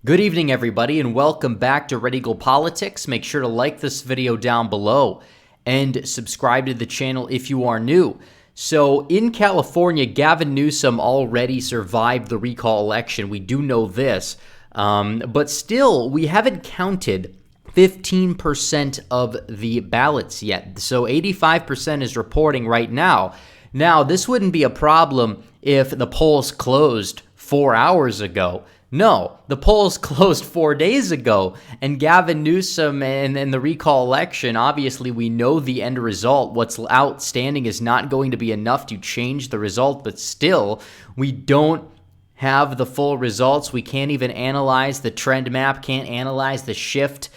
Good evening, everybody, and welcome back to Red Eagle Politics. Make sure to like this video down below and subscribe to the channel if you are new. So in California, Gavin Newsom already survived the recall election. We do know this, but still, we haven't counted 15% of the ballots yet. So 85% is reporting right now. Now, this wouldn't be a problem if the polls closed 4 hours ago. No, the polls closed 4 days ago, and Gavin Newsom and the recall election, obviously we know the end result. What's outstanding is not going to be enough to change the result, but still, we don't have the full results. We can't even analyze the trend map, can't analyze the shift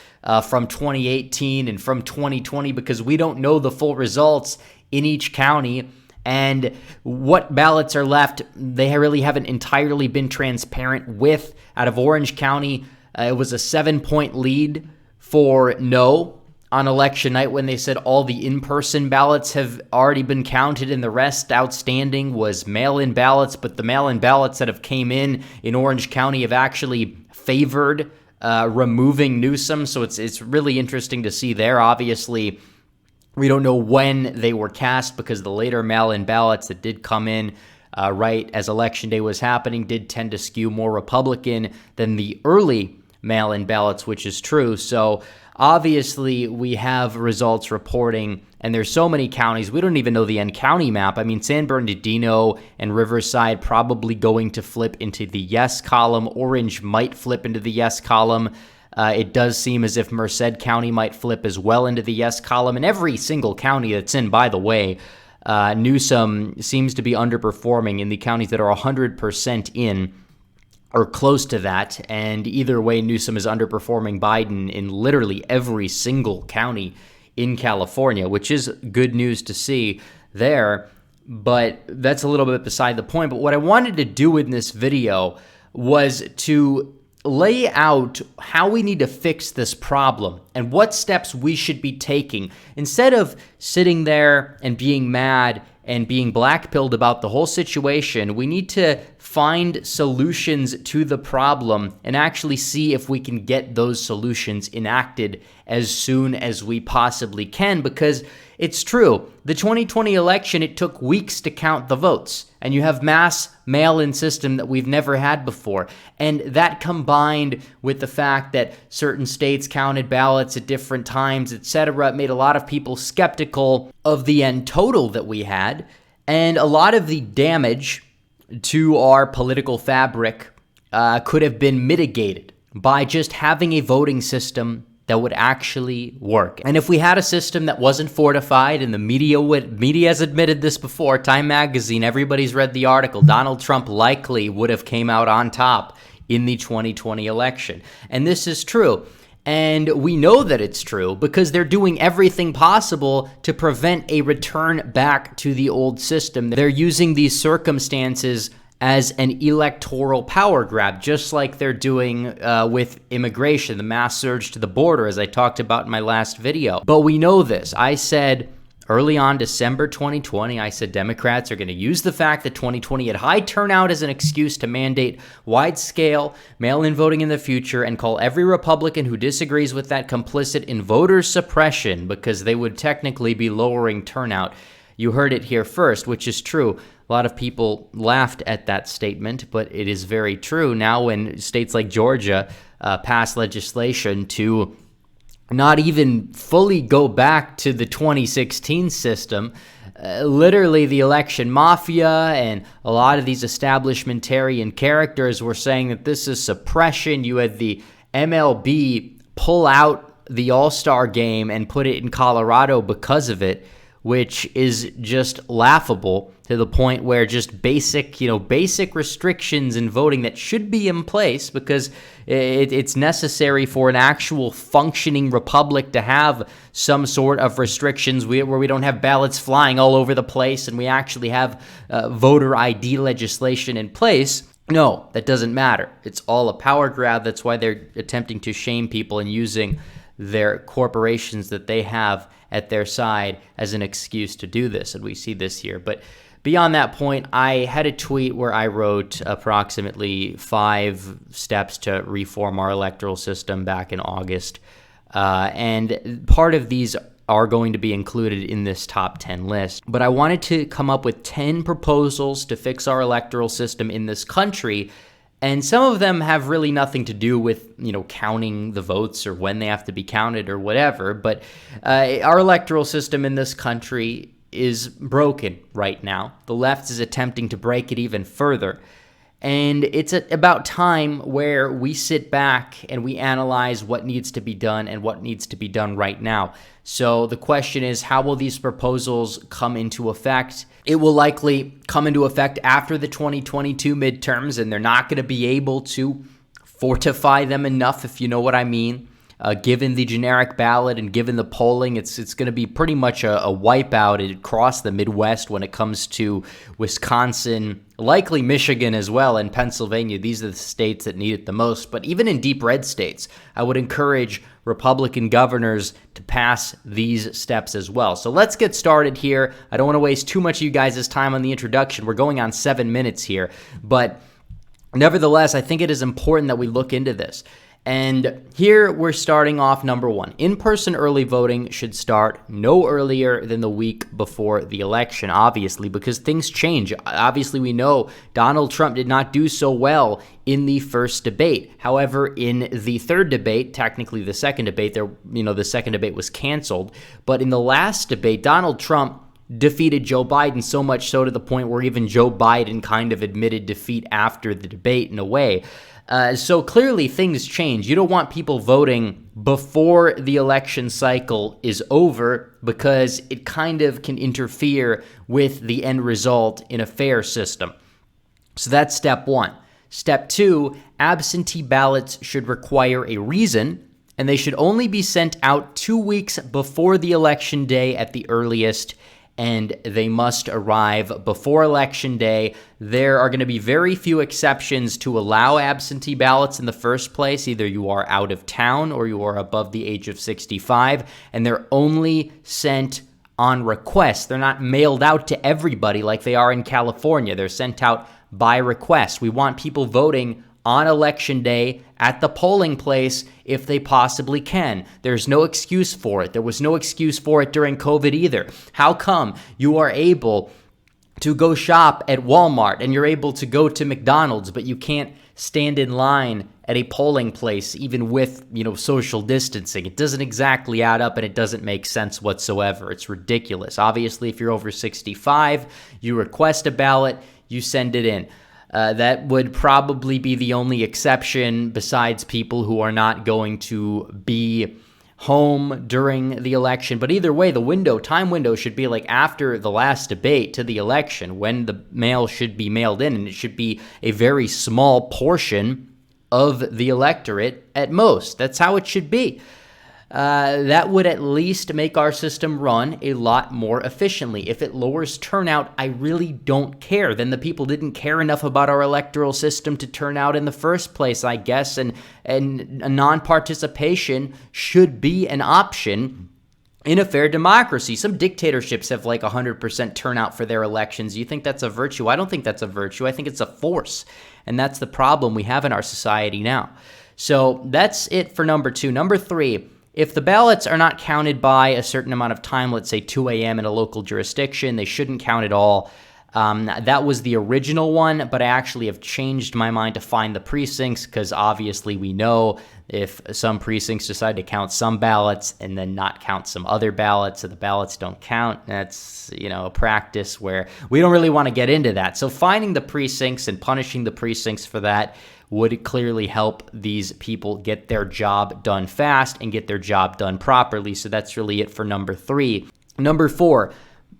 from 2018 and from 2020 because we don't know the full results in each county. And what ballots are left, they really haven't entirely been transparent with. Out of Orange County, it was a 7-point lead for no on election night when they said all the in-person ballots have already been counted and the rest outstanding was mail-in ballots. But the mail-in ballots that have came in Orange County have actually favored removing Newsom. So it's really interesting to see there. Obviously, we don't know when they were cast because the later mail-in ballots that did come in right as Election Day was happening did tend to skew more Republican than the early mail-in ballots, which is true. So obviously we have results reporting, and there's so many counties. We don't even know the end county map. I mean, San Bernardino and Riverside probably going to flip into the yes column. Orange might flip into the yes column. It does seem as if Merced County might flip as well into the yes column. And every single county that's in, by the way, Newsom seems to be underperforming in the counties that are 100% in or close to that. And either way, Newsom is underperforming Biden in literally every single county in California, which is good news to see there. But that's a little bit beside the point. But what I wanted to do in this video was to lay out how we need to fix this problem and what steps we should be taking. Instead of sitting there and being mad and being blackpilled about the whole situation, we need to find solutions to the problem and actually see if we can get those solutions enacted as soon as we possibly can, because it's true. The 2020 election, it took weeks to count the votes, and you have mass mail-in system that we've never had before. And that combined with the fact that certain states counted ballots at different times, etc., made a lot of people skeptical of the end total that we had. And a lot of the damage to our political fabric could have been mitigated by just having a voting system that would actually work. And if we had a system that wasn't fortified, and the media has admitted this before, Time Magazine, everybody's read the article, Donald Trump likely would have came out on top in the 2020 election. And this is true. And we know that it's true because they're doing everything possible to prevent a return back to the old system. They're using these circumstances as an electoral power grab, just like they're doing with immigration, the mass surge to the border, as I talked about in my last video. But we know this. I said early on, December 2020, I said Democrats are going to use the fact that 2020 had high turnout as an excuse to mandate wide-scale mail-in voting in the future and call every Republican who disagrees with that complicit in voter suppression because they would technically be lowering turnout. You heard it here first, which is true. A lot of people laughed at that statement, but it is very true. Now when states like Georgia pass legislation to not even fully go back to the 2016 system, literally the election mafia and a lot of these establishmentarian characters were saying that this is suppression. You had the MLB pull out the All-Star game and put it in Colorado because of it, which is just laughable to the point where just basic restrictions in voting that should be in place because it's necessary for an actual functioning republic to have some sort of restrictions where we don't have ballots flying all over the place and we actually have voter ID legislation in place. No, that doesn't matter. It's all a power grab. That's why they're attempting to shame people and using their corporations that they have at their side as an excuse to do this. And we see this here. But beyond that point, I had a tweet where I wrote approximately 5 steps to reform our electoral system back in August. And part of these are going to be included in this top 10 list. But I wanted to come up with 10 proposals to fix our electoral system in this country. And some of them have really nothing to do with, counting the votes or when they have to be counted or whatever. But our electoral system in this country is broken right now. The left is attempting to break it even further. And it's about time where we sit back and we analyze what needs to be done and what needs to be done right now. So the question is, how will these proposals come into effect? It will likely come into effect after the 2022 midterms, and they're not going to be able to fortify them enough, if you know what I mean. Given the generic ballot and given the polling, it's going to be pretty much a wipeout across the Midwest when it comes to Wisconsin, likely Michigan as well, and Pennsylvania. These are the states that need it the most. But even in deep red states, I would encourage Republican governors to pass these steps as well. So let's get started here. I don't want to waste too much of you guys' time on the introduction. We're going on 7 minutes here. But nevertheless, I think it is important that we look into this. And here we're starting off number 1. In-person early voting should start no earlier than the week before the election, obviously, because things change. Obviously, we know Donald Trump did not do so well in the first debate. However, in the third debate, technically the second debate, the second debate was canceled. But in the last debate, Donald Trump defeated Joe Biden, so much so to the point where even Joe Biden kind of admitted defeat after the debate in a way. So clearly things change. You don't want people voting before the election cycle is over because it kind of can interfere with the end result in a fair system. So that's step 1. Step 2, absentee ballots should require a reason, and they should only be sent out 2 weeks before the election day at the earliest, and they must arrive before Election Day. There are going to be very few exceptions to allow absentee ballots in the first place. Either you are out of town or you are above the age of 65, and they're only sent on request. They're not mailed out to everybody like they are in California. They're sent out by request. We want people voting on Election Day at the polling place if they possibly can. There's no excuse for it. There was no excuse for it during COVID either. How come you are able to go shop at Walmart and you're able to go to McDonald's, but you can't stand in line at a polling place even with, social distancing? It doesn't exactly add up and it doesn't make sense whatsoever. It's ridiculous. Obviously, if you're over 65, you request a ballot, you send it in. That would probably be the only exception besides people who are not going to be home during the election. But either way, the time window should be like after the last debate to the election when the mail should be mailed in, and it should be a very small portion of the electorate at most. That's how it should be. That would at least make our system run a lot more efficiently. If it lowers turnout, I really don't care. Then the people didn't care enough about our electoral system to turn out in the first place, I guess, and a non-participation should be an option in a fair democracy. Some dictatorships have like 100% turnout for their elections. You think that's a virtue? I don't think that's a virtue. I think it's a force, and that's the problem we have in our society now. So that's it for number 2. Number 3, if the ballots are not counted by a certain amount of time, let's say 2 a.m. in a local jurisdiction, they shouldn't count at all. That was the original one, but I actually have changed my mind to find the precincts because obviously we know if some precincts decide to count some ballots and then not count some other ballots, so the ballots don't count, that's, a practice where we don't really want to get into that. So finding the precincts and punishing the precincts for that would clearly help these people get their job done fast and get their job done properly. So that's really it for number 3. Number 4,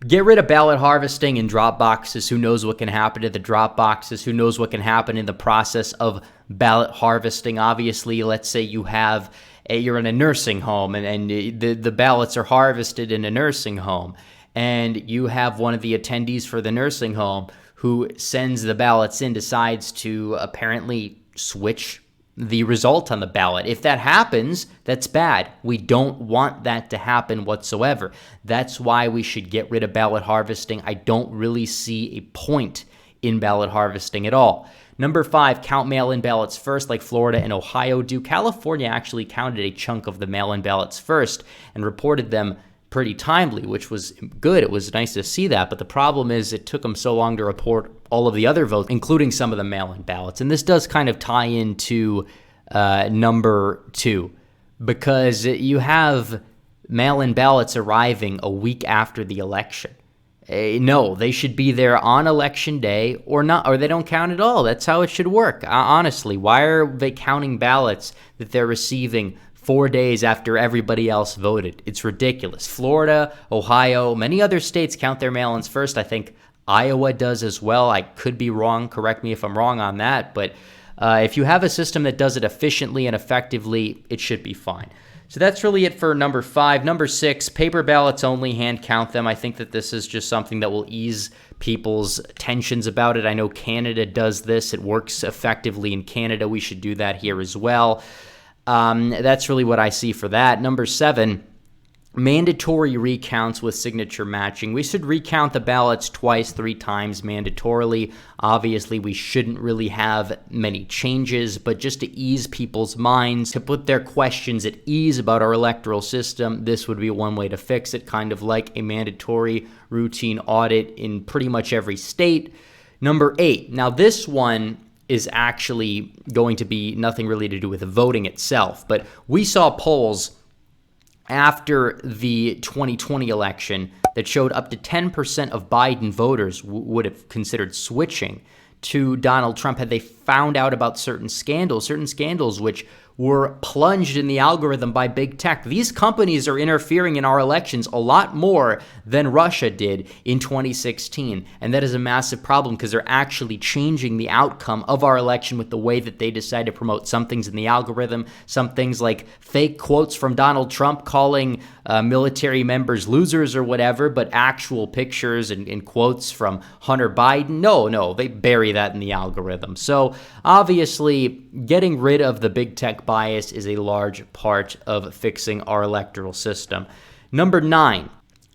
get rid of ballot harvesting and drop boxes. Who knows what can happen to the drop boxes? Who knows what can happen in the process of ballot harvesting? Obviously, let's say you're in a nursing home and the ballots are harvested in a nursing home, and you have one of the attendees for the nursing home who sends the ballots in, decides to apparently switch the result on the ballot. If that happens, that's bad. We don't want that to happen whatsoever. That's why we should get rid of ballot harvesting. I don't really see a point in ballot harvesting at all. Number 5, count mail-in ballots first like Florida and Ohio do. California actually counted a chunk of the mail-in ballots first and reported them pretty timely, which was good. It was nice to see that. But the problem is it took them so long to report all of the other votes, including some of the mail-in ballots. And this does kind of tie into number 2, because you have mail-in ballots arriving a week after the election. No, they should be there on election day or not, or they don't count at all. That's how it should work. Honestly, why are they counting ballots that they're receiving 4 days after everybody else voted? It's ridiculous. Florida, Ohio, many other states count their mail-ins first. I think Iowa does as well. I could be wrong. Correct me if I'm wrong on that. But if you have a system that does it efficiently and effectively, it should be fine. So that's really it for number 5. Number 6, paper ballots only, hand count them. I think that this is just something that will ease people's tensions about it. I know Canada does this. It works effectively in Canada. We should do that here as well. That's really what I see for that. Number 7, mandatory recounts with signature matching. We should recount the ballots twice, 3 times mandatorily. Obviously, we shouldn't really have many changes, but just to ease people's minds, to put their questions at ease about our electoral system, this would be one way to fix it, kind of like a mandatory routine audit in pretty much every state. Number 8, now this one is actually going to be nothing really to do with the voting itself, but we saw polls after the 2020 election that showed up to 10% of Biden voters would have considered switching to Donald Trump had they found out about certain scandals which were plunged in the algorithm by big tech. These companies are interfering in our elections a lot more than Russia did in 2016. And that is a massive problem because they're actually changing the outcome of our election with the way that they decide to promote some things in the algorithm, some things like fake quotes from Donald Trump calling military members losers or whatever, but actual pictures and quotes from Hunter Biden. No, they bury that in the algorithm. So obviously, getting rid of the big tech bias is a large part of fixing our electoral system. Number 9,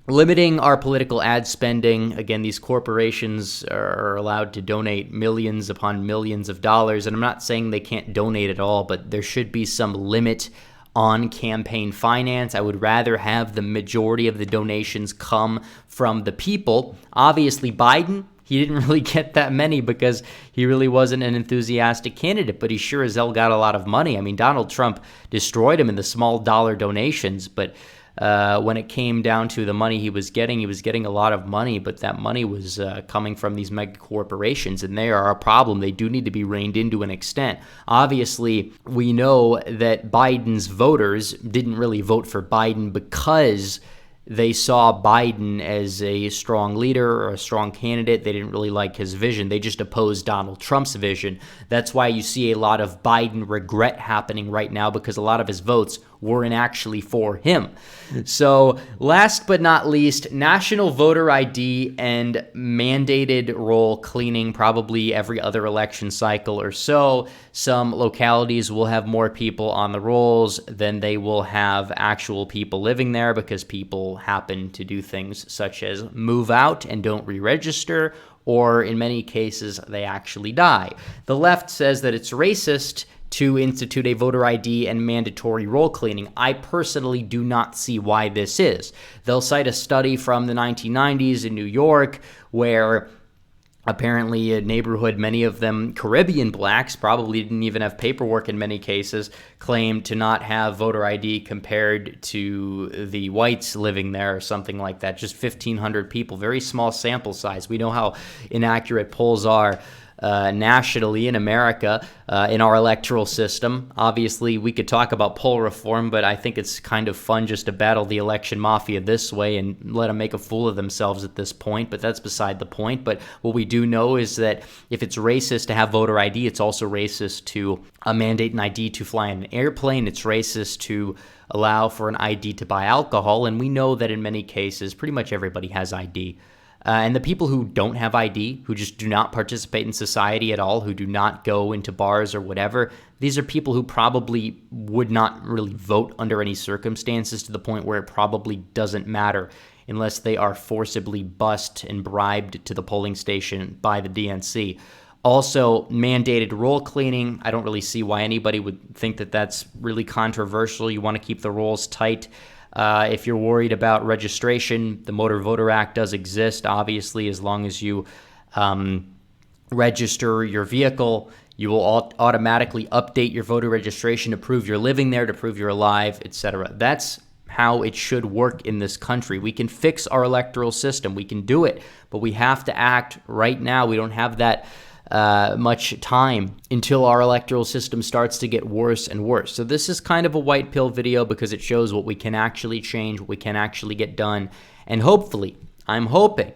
limiting our political ad spending. Again, these corporations are allowed to donate millions upon millions of dollars, and I'm not saying they can't donate at all, but there should be some limit on campaign finance. I would rather have the majority of the donations come from the people. Obviously, Biden, he didn't really get that many because he really wasn't an enthusiastic candidate, but he sure as hell got a lot of money. I mean, Donald Trump destroyed him in the small dollar donations, but when it came down to the money he was getting a lot of money, but that money was coming from these mega corporations, and they are a problem. They do need to be reined in to an extent. Obviously, we know that Biden's voters didn't really vote for Biden because they saw Biden as a strong leader or a strong candidate. They didn't really like his vision. They just opposed Donald Trump's vision. That's why you see a lot of Biden regret happening right now, because a lot of his votes weren't actually for him. So last but not least, national voter ID and mandated roll cleaning probably every other election cycle or so. Some localities will have more people on the rolls than they will have actual people living there, because people happen to do things such as move out and don't re-register, or in many cases, they actually die. The left says that it's racist to institute a voter ID and mandatory roll cleaning. I personally do not see why this is. They'll cite a study from the 1990s in New York where apparently a neighborhood, many of them Caribbean blacks, probably didn't even have paperwork in many cases, claimed to not have voter ID compared to the whites living there or something like that. Just 1,500 people, very small sample size. We know how inaccurate polls are nationally in America, in our electoral system. Obviously, we could talk about poll reform, but I think it's kind of fun just to battle the election mafia this way and let them make a fool of themselves at this point, but that's beside the point. But what we do know is that if it's racist to have voter ID, it's also racist to mandate an ID to fly in an airplane. It's racist to allow for an ID to buy alcohol, and we know that in many cases, pretty much everybody has ID. And the people who don't have ID, who just do not participate in society at all, who do not go into bars or whatever, these are people who probably would not really vote under any circumstances, to the point where it probably doesn't matter unless they are forcibly bussed and bribed to the polling station by the DNC. Also, mandated roll cleaning. I don't really see why anybody would think that that's really controversial. You want to keep the rolls tight. If you're worried about registration, the Motor Voter Act does exist, obviously, as long as you register your vehicle. You will automatically update your voter registration to prove you're living there, to prove you're alive, etc. That's how it should work in this country. We can fix our electoral system. We can do it, but we have to act right now. We don't have that much time until our electoral system starts to get worse and worse. So this is kind of a white pill video because it shows what we can actually change, what we can actually get done. And hopefully, I'm hoping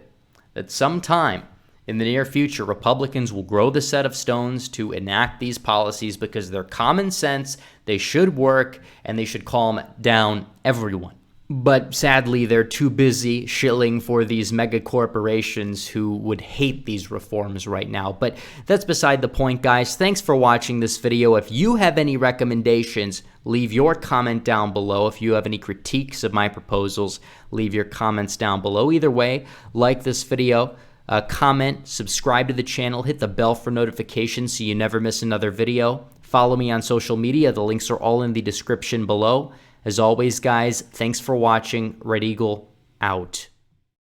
that sometime in the near future, Republicans will grow the set of stones to enact these policies, because they're common sense, they should work, and they should calm down everyone. But sadly, they're too busy shilling for these mega corporations who would hate these reforms right now. But that's beside the point, guys. Thanks for watching this video. If you have any recommendations, leave your comment down below. If you have any critiques of my proposals, leave your comments down below. Either way, like this video, comment, subscribe to the channel, hit the bell for notifications so you never miss another video. Follow me on social media. The links are all in the description below. As always, guys, thanks for watching. Red Eagle out.